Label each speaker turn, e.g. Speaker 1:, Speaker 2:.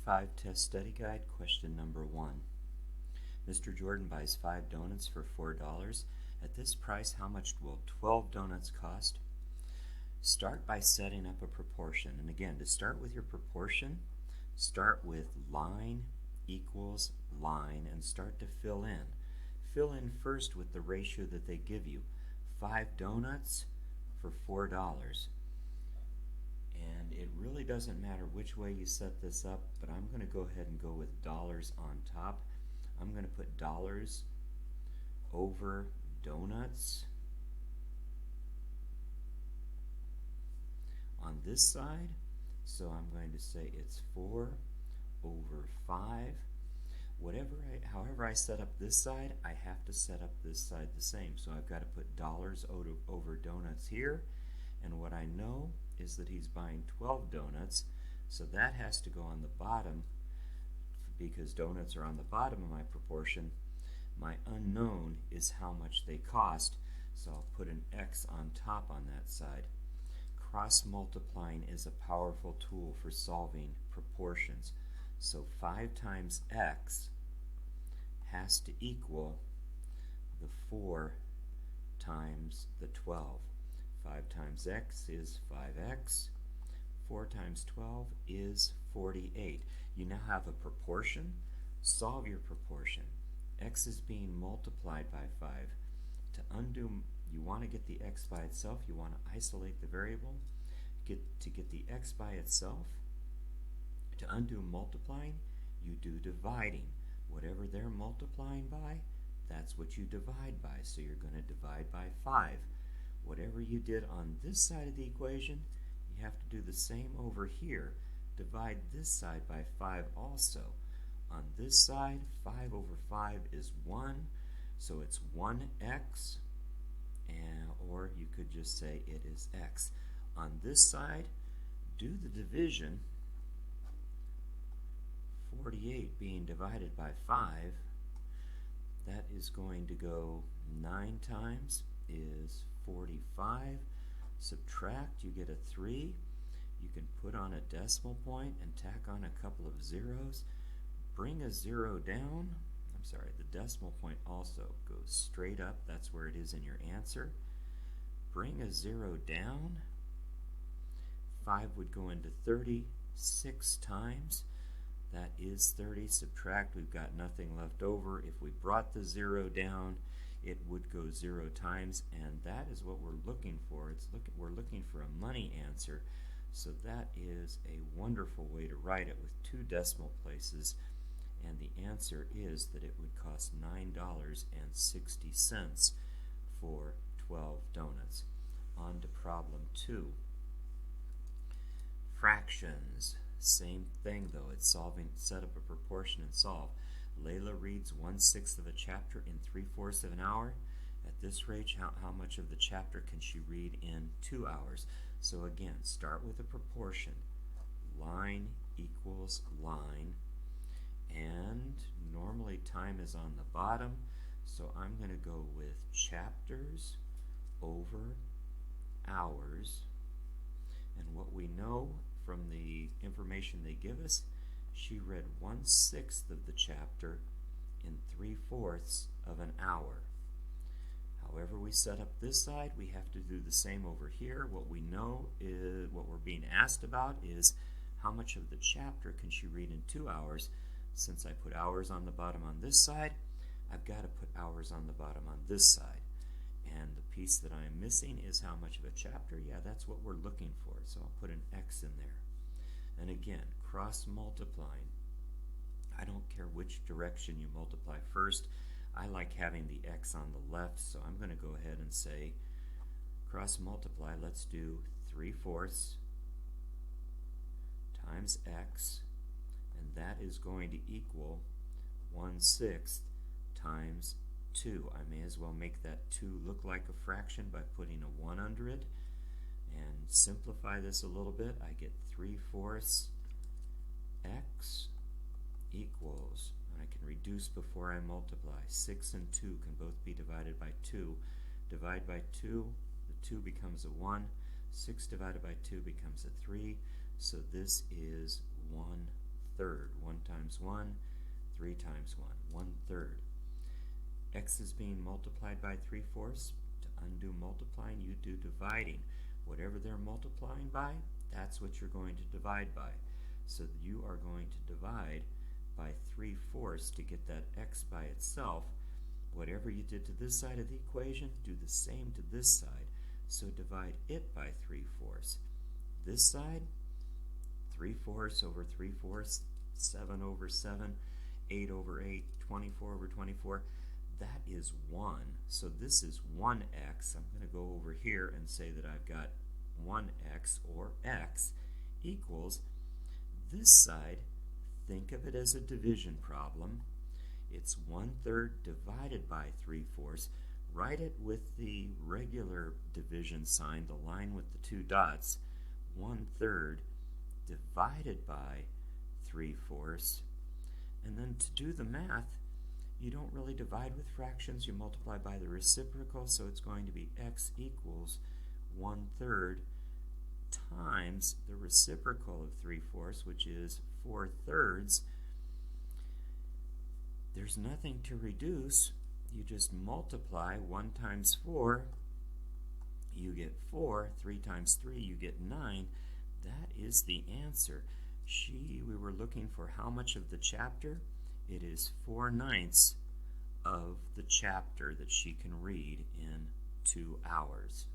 Speaker 1: 5 Test Study Guide, question number 1. Mr. Jordan buys 5 donuts for $4. At this price, how much will 12 donuts cost? Start by setting up a proportion. And again, to start with your proportion, start with line equals line and start to fill in. Fill in first with the ratio that they give you. 5 donuts for $4. And it really doesn't matter which way you set this up, but I'm going to go ahead and go with dollars on top. I'm going to put dollars over donuts on this side. So I'm going to say it's 4 over 5. However I set up this side, I have to set up this side the same. So I've got to put dollars over donuts here. And what I know is that he's buying 12 donuts, so that has to go on the bottom because donuts are on the bottom of my proportion. My unknown is how much they cost, so I'll put an X on top on that side. Cross multiplying is a powerful tool for solving proportions. So 5 times X has to equal the 4 times the 12. 5 times X is 5X. 4 times 12 is 48. You now have a proportion. Solve your proportion. X is being multiplied by 5. To undo, you want to get the X by itself. You want to isolate the variable. To get the X by itself, to undo multiplying, you do dividing. Whatever they're multiplying by, that's what you divide by. So you're going to divide by 5. Whatever you did on this side of the equation, you have to do the same over here. Divide this side by 5 also. On this side, 5 over 5 is 1, so it's 1x, or you could just say it is x. On this side, do the division. 48 being divided by 5, that is going to go 9 times is 45. Subtract, you get a 3. You can put on a decimal point and tack on a couple of zeros. Bring a 0 down. I'm sorry, the decimal point also goes straight up. That's where it is in your answer. Bring a 0 down. 5 would go into 36 times. That is 30. Subtract, we've got nothing left over. If we brought the 0 down, it would go 0 times, and that is what we're looking for. We're looking for a money answer, so that is a wonderful way to write it with 2 decimal places, and the answer is that it would cost $9.60 for 12 donuts. On to problem 2. Fractions. Same thing though, it's solving, set up a proportion and solve. Layla reads 1/6 of a chapter in 3/4 of an hour. At this rate, how much of the chapter can she read in 2 hours? So again, start with a proportion. Line equals line. And normally time is on the bottom, so I'm going to go with chapters over hours. And what we know from the information they give us, she read 1/6 of the chapter in 3/4 of an hour. However we set up this side, we have to do the same over here. What we know is, what we're being asked about is how much of the chapter can she read in 2 hours. Since I put hours on the bottom on this side, I've got to put hours on the bottom on this side. And the piece that I'm missing is how much of a chapter. Yeah, that's what we're looking for, so I'll put an X in there. And again, cross multiplying. I don't care which direction you multiply first. I like having the X on the left, so I'm going to go ahead and say cross multiply. Let's do 3/4 times X, and that is going to equal 1/6 times 2. I may as well make that 2 look like a fraction by putting a 1 under it. And simplify this a little bit. I get 3/4 X equals, I can reduce before I multiply. 6 and 2 can both be divided by 2. Divide by 2, the 2 becomes a 1. 6 divided by 2 becomes a 3. So this is 1/3. times 1, 3 times 1, 1/3. X is being multiplied by 3/4. To undo multiplying, you do dividing. Whatever they're multiplying by, that's what you're going to divide by. So you are going to divide by 3/4 to get that x by itself. Whatever you did to this side of the equation, do the same to this side. So divide it by 3/4. This side, 3/4 over 3/4, 7 over 7, 8 over 8, 24 over 24. That is 1. So this is 1x. I'm going to go over here and say that I've got 1x, or x, equals this side. Think of it as a division problem. It's 1/3 divided by 3/4. Write it with the regular division sign, the line with the 2 dots. 1/3 divided by 3/4. And then to do the math, you don't really divide with fractions, you multiply by the reciprocal, so it's going to be x equals 1/3 times the reciprocal of 3/4, which is 4/3. There's nothing to reduce. You just multiply. 1 times 4, you get 4. 3 times 3, you get 9. That is the answer. We were looking for how much of the chapter. It is 4/9 of the chapter that she can read in 2 hours.